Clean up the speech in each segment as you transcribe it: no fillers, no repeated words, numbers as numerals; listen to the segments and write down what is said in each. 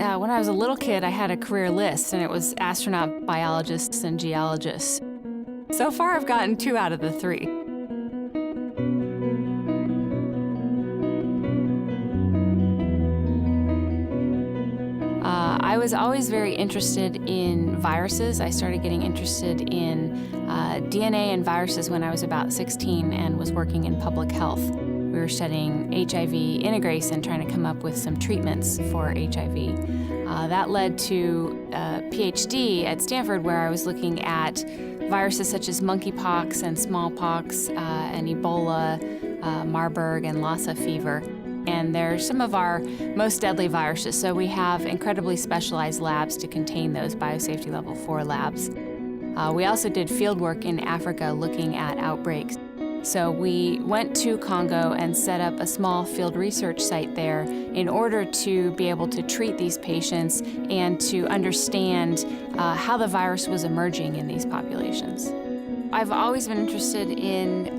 when I was a little kid, I had a career list, and it was astronaut, biologists, and geologists. So far, I've gotten 2 out of the 3. I was always very interested in viruses. I started getting interested in DNA and viruses when I was about 16 and was working in public health. We were studying HIV integrase and trying to come up with some treatments for HIV. That led to a PhD at Stanford where I was looking at viruses such as monkeypox and smallpox and Ebola, Marburg and Lassa fever. And they're some of our most deadly viruses, so we have incredibly specialized labs to contain those, biosafety level 4 labs. We also did field work in Africa looking at outbreaks. So we went to Congo and set up a small field research site there in order to be able to treat these patients and to understand how the virus was emerging in these populations. I've always been interested in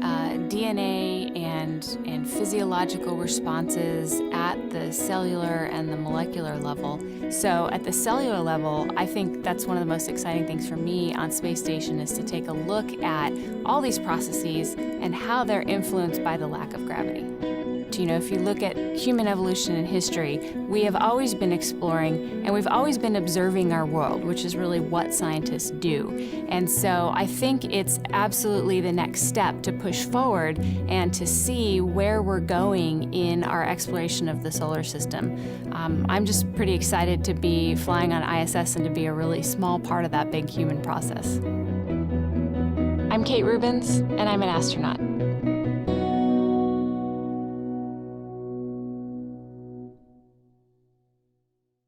DNA and physiological responses at the cellular and the molecular level. So at the cellular level, I think that's one of the most exciting things for me on space station is to take a look at all these processes and how they're influenced by the lack of gravity. You know, if you look at human evolution and history, we have always been exploring and we've always been observing our world, which is really what scientists do. And so I think it's absolutely the next step to push forward and to see where we're going in our exploration of the solar system. I'm just pretty excited to be flying on ISS and to be a really small part of that big human process. I'm Kate Rubins, and I'm an astronaut.